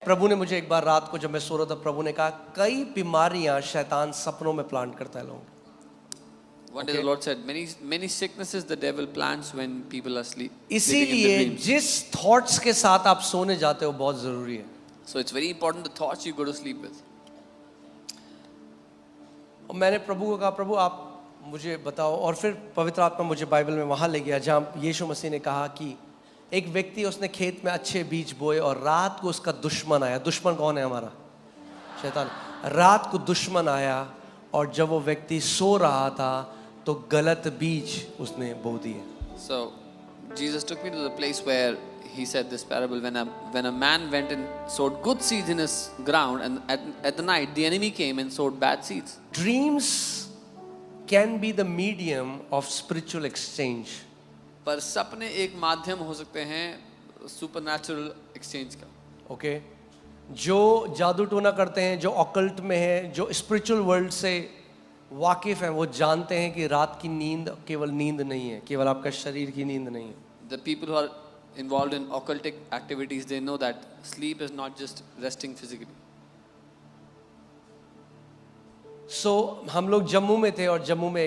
प्रभु ने मुझे एक बार रात को जब मैं सो रहा था, प्रभु ने कहा कई बीमारियां शैतान सपनों में प्लांट करता है लोगों को। One day the Lord said, many sicknesses the devil plants when people are sleeping in the इसीलिए dreams. जिस थॉट्स के साथ आप सोने जाते हो बहुत जरूरी है। So it's very important the thoughts you go to sleep with. और मैंने प्रभु को कहा, प्रभु आप मुझे बताओ, और फिर पवित्र आत्मा मुझे बाइबल में वहाँ ले गया जहाँ यीशु मसीह ने कहा कि एक व्यक्ति, उसने खेत में अच्छे बीज बोए और रात को उसका दुश्मन आया। दुश्मन कौन है हमारा? शैतान। रात को दुश्मन आया और जब वो व्यक्ति सो रहा था तो गलत बीज उसने बो दिए। So Jesus took me to the place where he said this parable, when a man went and sowed good seeds in his ground, and at the night the enemy came and sowed bad seeds. Dreams can be the medium of spiritual exchange. पर सपने एक माध्यम हो सकते हैं supernatural exchange का। Okay जो जादू टोना करते हैं, जो ऑकल्ट में है, जो स्पिरिचुअल वर्ल्ड से वाकिफ हैं, वो जानते हैं कि रात की नींद केवल नींद नहीं है, केवल आपका शरीर की नींद नहीं है। The people who are involved in occultic activities, they know that sleep is not just resting physically. सो हम लोग जम्मू में थे और जम्मू में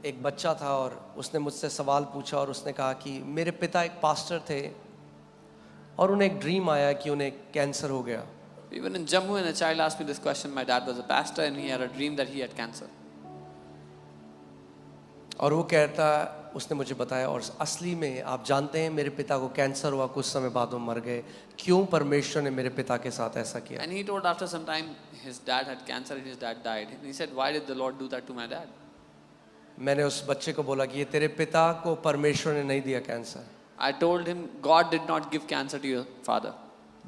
एक बच्चा था और उसने मुझसे सवाल पूछा और उसने कहा कि मेरे पिता एक पास्टर थे और उन्हें एक ड्रीम आया कि उन्हें कैंसर हो गया। Even in Jammu, when a child asked me this question, my dad was a pastor and he had a dream that he had cancer. और वो कहता, उसने मुझे बताया, और असली में आप जानते हैं मेरे पिता को कैंसर हुआ, कुछ समय बाद वो मर गए, क्यों परमेश्वर ने मेरे पिता के साथ ऐसा किया? And he told after some time his dad had cancer and his dad died. And he said, why did the Lord do that to my dad? मैंने उस बच्चे को बोला कि ये तेरे पिता को परमेश्वर ने नहीं दिया cancer. I told him, God did not give cancer to your father.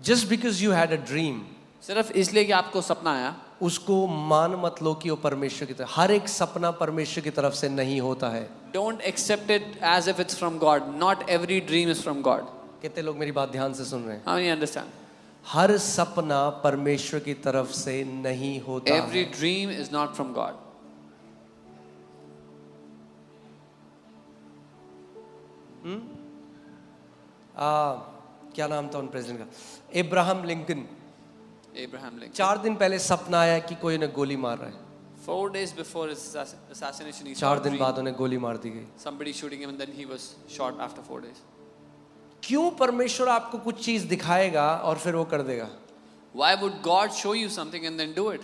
Just because you had a dream, सिर्फ इसलिए कि आपको सपना आया, उसको मान मत लो कि वो परमेश्वर की तरफ, हर एक सपना परमेश्वर की तरफ से नहीं होता है। don't accept it as if it's from God. Not every dream is from God. कितने लोग मेरी बात ध्यान से सुन रहे हैं? How many understand? हर सपना परमेश्वर की तरफ से नहीं होता Every है। dream is not from God. क्या नाम था उन प्रेसिडेंट का? इब्राहिम लिंकन। Abraham Lincoln. 4 दिन पहले सपना आया कि कोई उन्हें गोली मार रहा है। 4 days before his assassination, he saw 4 a दिन dream. बाद उन्हें गोली मार दी गई। Somebody shooting him and then he was shot after 4 days. क्यों परमेश्वर आपको कुछ चीज दिखाएगा और फिर वो कर देगा? Why would God show you something and then do it?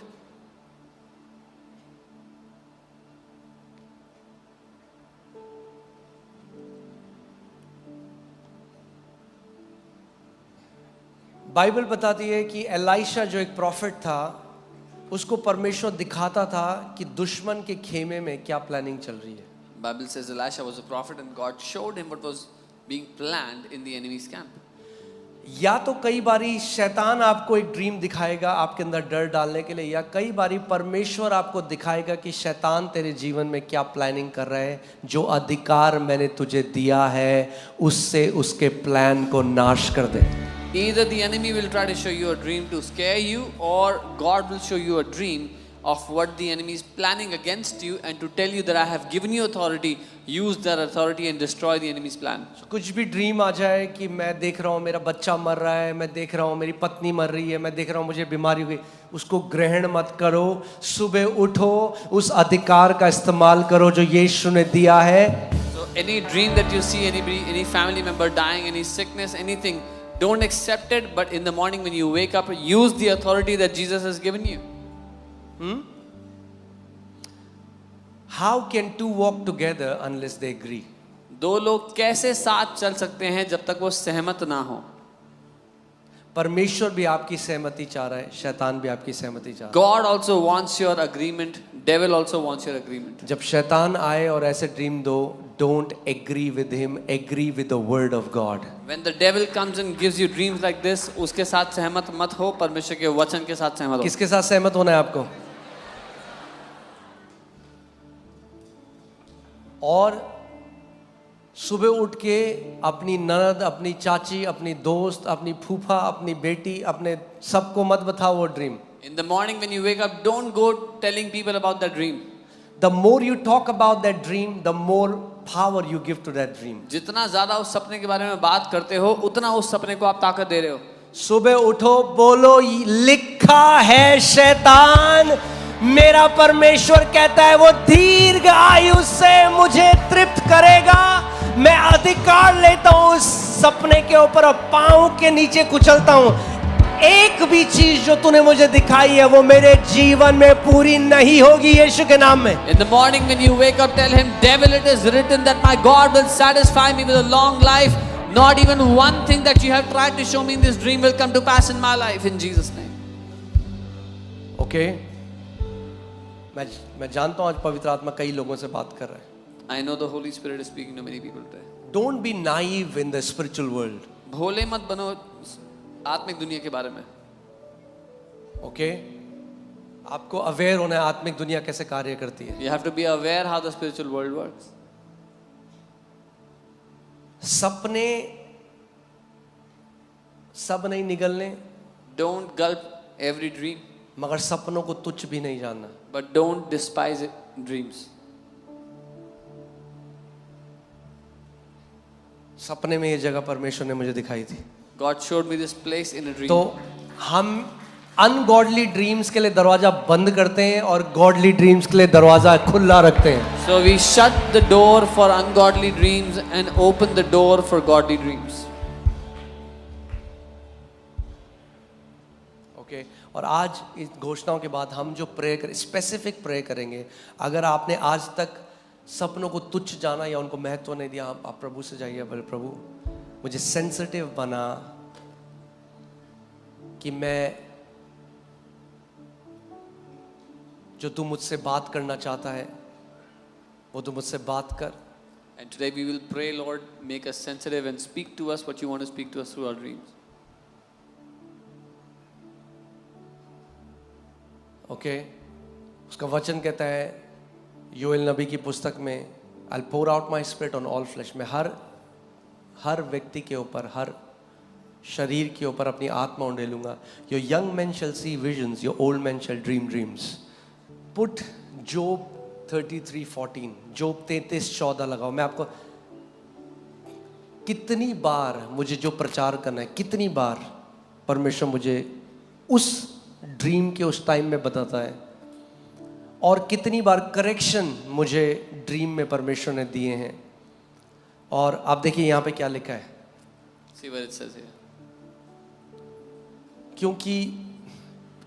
Bible बताती है कि एलाइशा जो एक प्रॉफिट था, उसको परमेश्वर दिखाता था कि दुश्मन के खेमे में क्या प्लानिंग चल रही है। Bible says Elisha was a prophet and God showed him what was being planned in the enemy's camp. या तो कई बारी शैतान आपको एक ड्रीम दिखाएगा आपके अंदर डर डालने के लिए, या कई बारी परमेश्वर आपको दिखाएगा कि शैतान तेरे जीवन में क्या प्लानिंग कर रहा है, जो अधिकार मैंने तुझे दिया है उससे उसके प्लान को नाश कर दे। Either the enemy will try to show you a dream to scare you, or God will show you a dream of what the enemy is planning against you and to tell you that I have given you authority, use that authority and destroy the enemy's plan. कुछ भी dream आ जाए कि मैं देख रहा हूँ मेरा बच्चा मर रहा है, मैं देख रहा हूँ मेरी पत्नी मर रही है, मैं देख रहा हूँ मुझे बीमारी हो गई, उसको ग्रहण मत करो। सुबह उठो, उस अधिकार का इस्तेमाल करो जो यीशु ने दिया है। So any dream that you see, any family member dying, any sickness, anything, don't accept it, but in the morning when you wake up, use the authority that Jesus has given you. How can two walk together unless they agree? दो लोग कैसे साथ चल सकते हैं जब तक वो सहमत ना हो? परमेश्वर भी आपकी सहमति चाह रहा है, शैतान भी आपकी सहमति चाह रहा God also wants your agreement. Devil also wants your agreement. है। जब शैतान आए और ऐसे ड्रीम दो, don't agree with him, agree with the word of God. When the devil comes and gives you dreams like this, उसके साथ सहमत मत हो, परमेश्वर के वचन के साथ सहमत हो। किसके साथ सहमत होना है आपको? और सुबह उठ के अपनी ननद, अपनी चाची, अपनी दोस्त, अपनी फूफा, अपनी बेटी, अपने सबको मत बताओ वो dream. In the morning when you wake up, don't go telling people about that dream. The more you talk about that dream, the more power you give to that dream. जितना ज़्यादा उस सपने के बारे में बात करते हो, उतना उस सपने को आप ताकत दे रहे हो। सुबह उठो, बोलो लिखा है शैतान, मेरा परमेश्वर कहता है वो दीर्घ आयु से मुझे तृप्त करेगा। मैं अधिकार लेता हूं उस सपने के ऊपर और पांव के नीचे कुचलता हूं। एक भी चीज जो तूने मुझे दिखाई है वो मेरे जीवन में पूरी नहीं होगी, यीशु के नाम में। In the morning when you wake up, tell him, devil, it is written that my God will satisfy me with a long life. Not even one thing that you have tried to show me in this dream will come to pass in my life, in Jesus' name. Okay मैं जानता हूं आज पवित्र आत्मा कई लोगों से बात कर रहा है। I know the Holy Spirit is speaking to many people today. Don't be naive in the spiritual world. भोले मत बनो आत्मिक दुनिया के बारे में। ओके आपको अवेयर होना है आत्मिक दुनिया कैसे कार्य करती है। You have to be aware how the spiritual world works. सपने सब नहीं निगलने, Don't gulp every dream, मगर सपनों को तुच्छ भी नहीं जानना। but don't despise dreams. सपने में ये जगह परमेश्वर ने मुझे दिखाई थी। God showed me this place in a dream. तो हम अनगॉडली ड्रीम्स के लिए दरवाजा बंद करते हैं और गॉडली ड्रीम्स के लिए दरवाजा खुला रखते हैं। So we shut the door for ungodly dreams and open the door for godly dreams. Okay और आज इस घोषणाओं के बाद हम जो प्रे कर स्पेसिफिक प्रे करेंगे। अगर आपने आज तक सपनों को तुच्छ जाना या उनको महत्व नहीं दिया, आप प्रभु से जाइए, बोले प्रभु मुझे सेंसिटिव बना कि मैं जो तू मुझसे बात करना चाहता है वो तू मुझसे बात कर। And today we will pray, Lord, make us sensitive and speak to us what you want to speak to us through our dreams. Okay उसका वचन कहता है योएल नबी की पुस्तक में, I'll pour out my spirit on all flesh, मैं हर व्यक्ति के ऊपर, हर शरीर के ऊपर अपनी आत्मा उंडेलूंगा। Your young men shall see visions, your old men shall dream dreams. Put Job 33:14, Job 33:14 लगाओ। मैं आपको कितनी बार मुझे जो प्रचार करना है, कितनी बार परमेश्वर मुझे उस ड्रीम के उस टाइम में बताता है और कितनी बार करेक्शन मुझे ड्रीम में परमेश्वर ने दिए हैं। और आप देखिए यहाँ पे क्या लिखा है, See what it says here. क्योंकि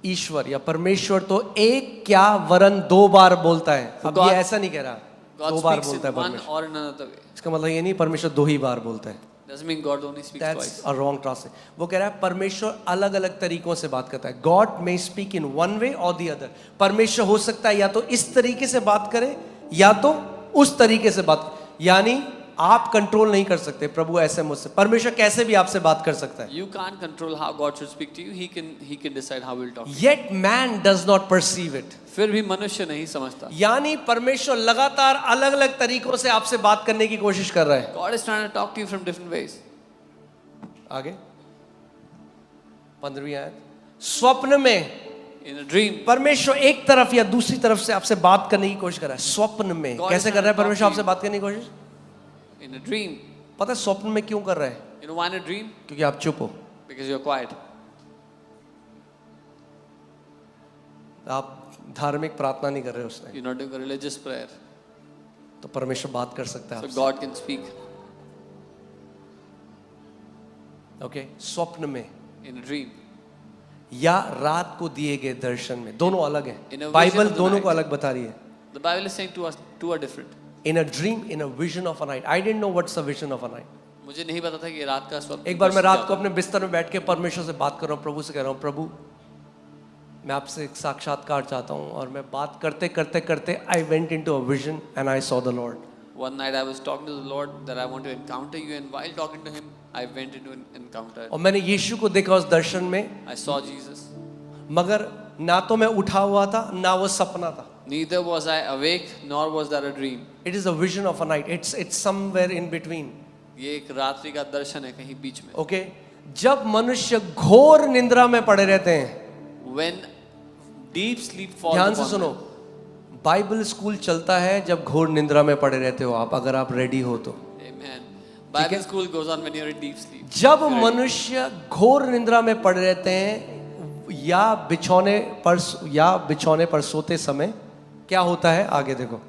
ईश्वर या परमेश्वर तो एक क्या वरन दो बार बोलता है। अब ये ऐसा नहीं कह रहा God दो बार speaks बोलता है in one परमेश्वर, or in another way. इसका मतलब ये नहीं परमेश्वर दो ही बार बोलता है। Doesn't mean God only speaks That's twice. a wrong translation. वो कह रहा है परमेश्वर अलग अलग तरीकों से बात करता है। God may speak in one way or the other. परमेश्वर हो सकता है या तो इस तरीके से बात करे या तो उस तरीके से बात, यानी आप कंट्रोल नहीं कर सकते प्रभु ऐसे मुझसे। परमेश्वर कैसे भी आपसे बात कर सकता है। You can't control how God should speak to you. He can decide how he'll talk to you. Yet man does not perceive it. फिर भी मनुष्य नहीं समझता. यानी परमेश्वर लगातार अलग अलग तरीकों से आपसे बात करने की कोशिश कर रहा है। God is trying to talk to you from different ways. आगे 15वीं आयत, स्वप्न में In a dream, परमेश्वर एक तरफ या दूसरी तरफ से आपसे बात करने की कोशिश कर रहा है। स्वप्न में God कैसे is कर रहा है trying to परमेश्वर talk to आपसे बात करने की कोशिश? in a dream, पता है स्वप्न में क्यों कर रहा है? you know why in a dream? क्योंकि आप चुप हो, Because you're quiet. आप धार्मिक प्रार्थना नहीं कर रहे उसने, You're not doing a religious prayer. तो परमेश्वर बात कर सकता है So आपसे। God can speak ओके स्वप्न में in a dream. या रात को दिए गए दर्शन में, दोनों अलग In a हैं। vision बाइबल of the दोनों night. को अलग बता रही है। The Bible is saying to us, two are different. In a dream, in a vision of a night. I didn't know what's the vision of a night. मुझे नहीं पता था कि रात का स्वप्न. एक बार मैं रात को अपने बिस्तर में बैठ के परमेश्वर से बात कर रहा हूँ, प्रभु से कह रहा हूँ, प्रभु मैं आपसे एक साक्षात्कार चाहता हूँ। और मैं बात करते करते करते I went into a vision and I saw the Lord. One night I was talking to the Lord that I want to encounter you, and while talking to Him, I went into an encounter. और मैंने यीशु को देखा उस दर्शन में, I saw Jesus. मगर ना तो मैं उठा हुआ था ना वो सपना था। Neither was I awake, nor was that a dream. It is a vision of a night. It's somewhere in between. ये एक रात्रि का दर्शन है कहीं बीच में. Okay? जब मनुष्य घोर निंद्रा में पड़े रहते हैं, When deep sleep falls ध्यान से upon सुनो, them. बाइबल स्कूल चलता है जब घोर निंद्रा में पड़े रहते हो आप, अगर आप रेडी हो तो। Amen. Bible school goes on when you're in deep sleep. जब मनुष्य घोर निद्रा में पड़े रहते हैं या बिछौने पर सोते समय क्या होता है, आगे देखो।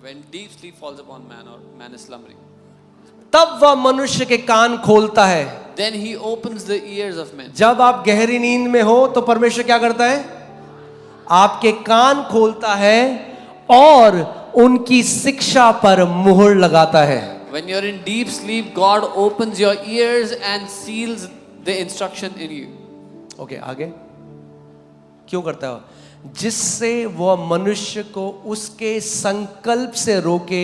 When deep sleep falls upon man or man is slumbering, तब वह मनुष्य के कान खोलता है। then he opens the ears of men. जब आप गहरी नींद में हो तो परमेश्वर क्या करता है, आपके कान खोलता है और उनकी शिक्षा पर मुहर लगाता है। When you're in deep sleep, God opens your ears and seals the instruction in you. Okay, आगे क्यों करता है? जिससे वह मनुष्य को उसके संकल्प से रोके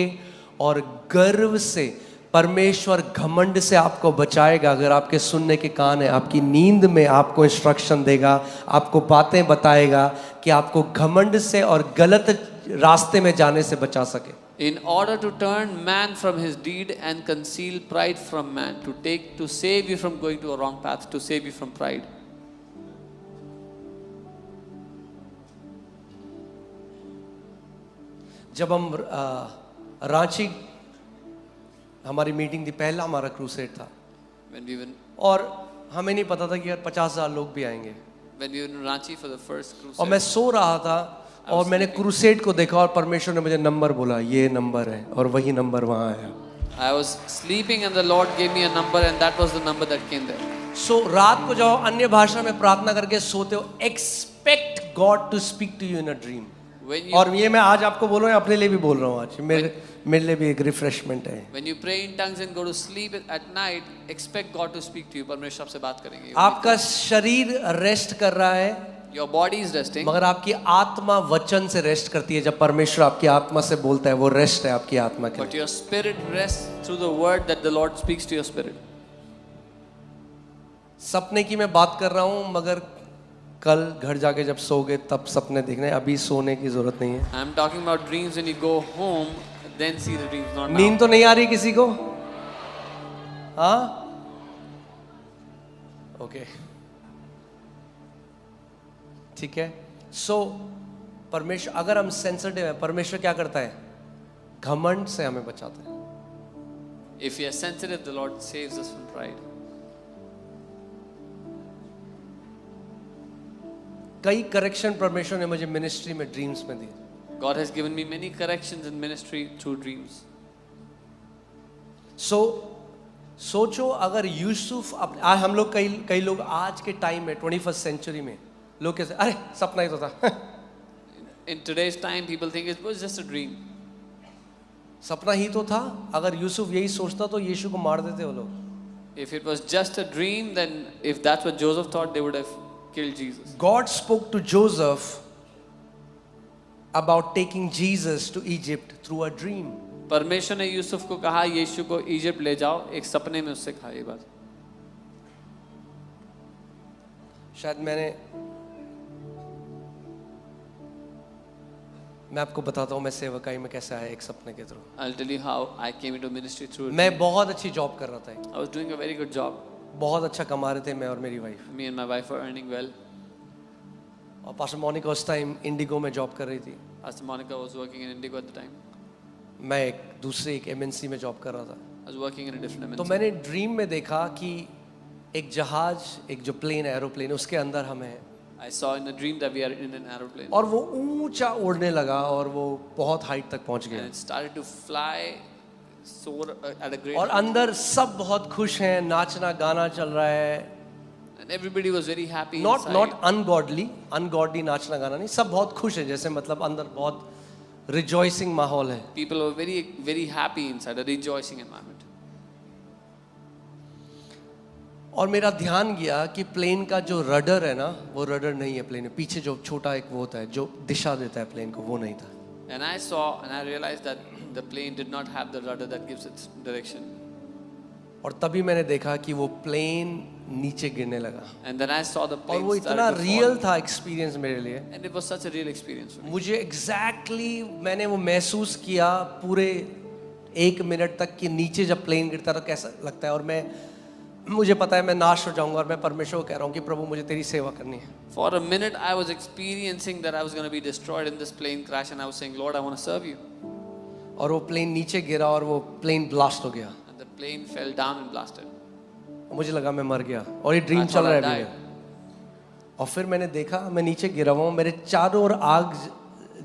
और गर्व से, परमेश्वर घमंड से आपको बचाएगा। अगर आपके सुनने के कान है, आपकी नींद में आपको इंस्ट्रक्शन देगा, आपको बातें बताएगा कि आपको घमंड से और गलत रास्ते में जाने से बचा सके। In order to turn man from his deed and conceal pride from man, to save you from going to a wrong path, to save you from pride. जब हम रांची, हमारी मीटिंग थी, पहला हमारा क्रूसेड था, When we were, और हमें नहीं पता था कि यार 50,000 लोग भी आएंगे। when we were in Ranchi for the first crusade, और मैं सो रहा था और मैंने क्रूसेड को देखा और परमेश्वर ने मुझे नंबर बोला, ये नंबर है, और वही नंबर वहाँ आया। I was sleeping and the Lord gave me a number and that was the number that came there. सो रात को जब अन्य भाषा में प्रार्थना करके सोते हो, expect God to speak to you in a dream. When you, और ये मैं आज आपको बोल रहा हूँ, अपने लिए भी बोल रहा हूँ, आज मेरे लिए भी एक रिफ्रेशमेंट है। when you pray in tongues and go to sleep at night, expect God to speak to you. परमेश्वर आपसे बात करेंगे। आपका शरीर रेस्ट कर रहा है, Your body is resting, मगर आपकी आत्मा वचन से रेस्ट करती है। जब परमेश्वर आपकी आत्मा से बोलता है, वो रेस्ट है आपकी आत्मा के but लिए। your spirit rests through the word that the Lord speaks to your spirit. सपने की मैं बात कर रहा हूँ, मगर कल घर जाके जब सोगे तब सपने देखने, अभी सोने की जरूरत नहीं है। I am talking about dreams when you go home, then see the dreams, not now. नींद तो नहीं आ रही किसी को? हाँ, ओके, ठीक है। सो परमेश्वर, अगर हम सेंसिटिव है, परमेश्वर क्या करता है, घमंड से हमें बचाता है। If we are sensitive, the Lord saves us from pride. कई करेक्शन परमेश्वर ने मुझे मिनिस्ट्री में ड्रीम्स में दिए। God has given me many corrections in ministry through dreams. सो सोचो अगर यूसुफ आज हम लोग कई लोग आज के टाइम में 21st सेंचुरी में लोग कैसे, अरे सपना ही तो था। In today's time, people think it was just a dream. सपना ही तो था। अगर यूसुफ यही सोचता तो यीशु को मार देते वो लोग। If it was just a dream, then if that's what Joseph thought, they would have killed Jesus. God spoke to Joseph about taking Jesus to Egypt through a dream. परमेश्वर ने यूसुफ को कहा यीशु को इजिप्ट ले जाओ, एक सपने में उससे कहा ये बात। शायद मैं आपको बताता हूँ मैं सेवकाई में कैसे आया एक सपने के through. I'll tell you how I came into ministry through. मैं बहुत अच्छी जॉब कर रहा था, I was doing a very good job. बहुत अच्छा कमा रहे थे मैं और मेरी wife. Me and my wife were earning well. और पास्टर मोनिका उस टाइम इंडिगो में जॉब कर रही थी, Pastor Monica was working in Indigo at the time. मैं एक MNC में जॉब कर रहा था। I was working in a different तो MNC. मैंने ड्रीम में देखा कि एक जहाज, एक जो प्लेन एरोप्लेन, उसके अंदर हम हैं I saw in a dream that we are in an aeroplane. और वो ऊंचा उड़ने लगा और वो बहुत हाइट तक पहुंच And गया it started to fly, soar at a great और height. अंदर सब बहुत खुश हैं, नाचना गाना चल रहा है। And everybody was very happy not inside. Ungodly नाचना गाना नहीं, सब बहुत खुश है, जैसे मतलब अंदर बहुत रिजॉइसिंग माहौल है। People were very, very happy inside, a rejoicing environment. और मेरा ध्यान गया कि प्लेन का जो रडर है ना, वो रडर नहीं है प्लेन में, पीछे जो छोटा एक वो होता है जो दिशा देता है प्लेन को, वो नहीं था। And I saw and I realized that the plane did not have the rudder that gives its direction. और तभी मैंने देखा कि वो प्लेन नीचे गिरने लगा And then I saw the और plane वो इतना started to रियल fall. था एक्सपीरियंस मेरे लिए। And it was such a real experience for me. मुझे एग्जैक्टली मैंने वो महसूस किया पूरे 1 मिनट तक कि नीचे जब प्लेन गिरता है तो कैसा लगता है, और मुझे पता है मैं नाश हो जाऊंगा, और मैं परमेश्वर को कह रहा हूँ कि प्रभु मुझे तेरी सेवा करनी है। For a minute I was experiencing that I was going to be destroyed in this plane crash, and I was saying, Lord, I want to serve you. और वो प्लेन नीचे गिरा और वो प्लेन ब्लास्ट हो गया। And the plane fell down and blasted. मुझे लगा मैं मर गया और ये ड्रीम I चल thought रहा I है अभी died. में। और फिर मैंने देखा मैं नीचे गिरा हुआ हूँ, मेरे चारों ओर आग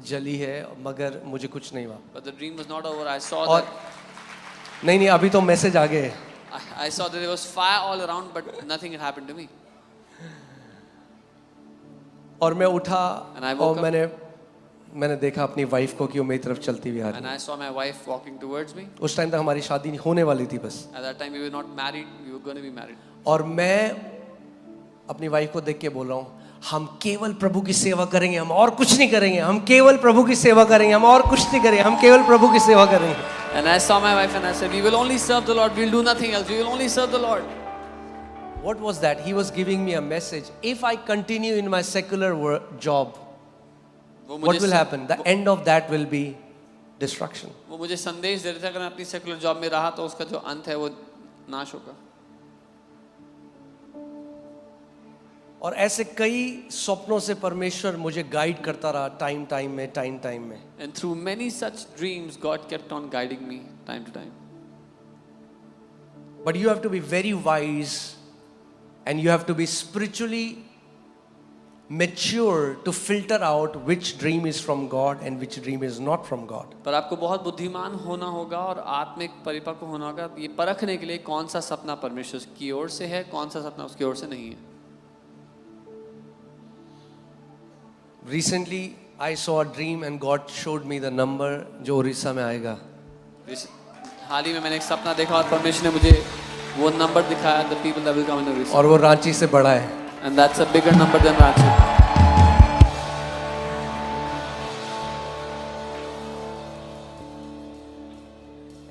जली है मगर मुझे कुछ नहीं हुआ। But the dream was not over. I saw और that नहीं अभी तो मैसेज आ गए। I saw that there was fire all around, but nothing had happened to me. और मैं उठा And I और woke up. मैंने देखा अपनी वाइफ को कि वो मेरी तरफ चलती हुई आ रही And है। I saw my wife walking towards me. उस टाइम तक हमारी शादी होने वाली थी बस। At that time, we were not married. We were going to be married. और मैं अपनी वाइफ को देख के बोल रहा हूँ हम केवल प्रभु की सेवा करेंगे, हम और कुछ नहीं करेंगे, हम केवल प्रभु की सेवा करेंगे, हम और कुछ नहीं करेंगे, हम केवल प्रभु की सेवा करेंगे। And I saw my wife and I said, we will only serve the Lord. We will do nothing else. We will only serve the Lord. What was that? He was giving me a message. If I continue in my secular job, वो what will मुझे happen? The end of that will be destruction. वो मुझे संदेश दे रहे थे, अगर मैं अपनी सेकुलर जॉब में रहा तो उसका जो अंत है वो नाश होगा। और ऐसे कई सपनों से परमेश्वर मुझे गाइड करता रहा टाइम टाइम में। And through many such dreams, God kept on guiding me time to time. But you have to be very wise and you have to be spiritually mature to filter out which dream is from God and which dream is not from God. पर आपको बहुत बुद्धिमान होना होगा और आत्मिक परिपक्व होना होगा ये परखने के लिए कौन सा सपना परमेश्वर की ओर से है, कौन सा सपना उसकी ओर से नहीं है। Recently I saw a dream and God showed me the number जो उड़ीसा में आएगा। हाल ही में मैंने एक सपना देखा और परमेश्वर ने मुझे वो नंबर दिखाया, the people that will come in the Orissa. और वो रांची से बड़ा है। And that's a bigger number than Ranchi.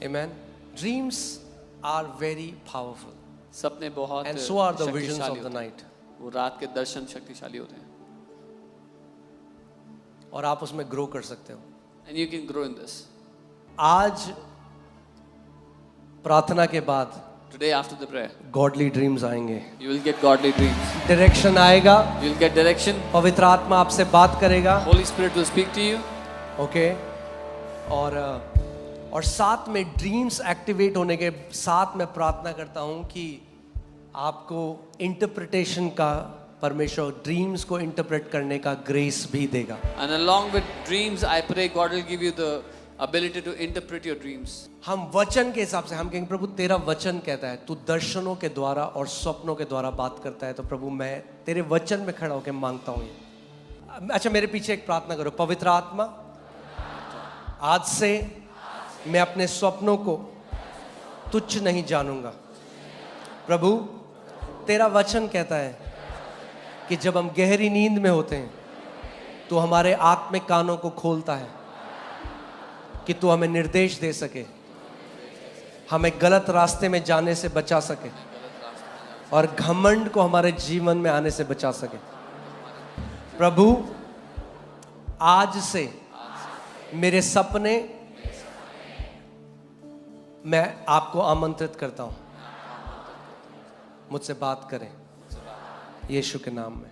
Amen. Dreams are very powerful. सपने बहुत And so are the visions शक्तिशाली of the होते हैं। night. वो रात के दर्शन शक्तिशाली होते हैं। और आप उसमें ग्रो कर सकते हो। And you can grow in this. आज प्रार्थना के बाद Today after the prayer, godly dreams आएंगे, you will get godly dreams. Direction आएगा, You will get direction. पवित्र आत्मा आपसे बात करेगा। Holy Spirit will speak to you. Okay और साथ में ड्रीम्स एक्टिवेट होने के साथ मैं प्रार्थना करता हूँ कि आपको इंटरप्रिटेशन का परमेश्वर ड्रीम्स को इंटरप्रेट करने का ग्रेस भी देगा। And along with dreams, I pray God will give you the ability to interpret your dreams. हम वचन के हिसाब से हम कहेंगे प्रभु तेरा वचन कहता है तू दर्शनों के द्वारा और स्वप्नों के द्वारा बात करता है, तो प्रभु मैं तेरे वचन में खड़ा होकर मांगता हूँ ये। अच्छा मेरे पीछे एक प्रार्थना करो। पवित्र आत्मा आज से मैं अपने स्वप्नों को तुच्छ नहीं जानूंगा। प्रभु तेरा वचन कहता है कि जब हम गहरी नींद में होते हैं तो हमारे आत्मिक कानों को खोलता है कि तू हमें निर्देश दे सके, हमें गलत रास्ते में जाने से बचा सके और घमंड को हमारे जीवन में आने से बचा सके। प्रभु आज से मेरे सपने मैं आपको आमंत्रित करता हूं, मुझसे बात करें यीशु के नाम में।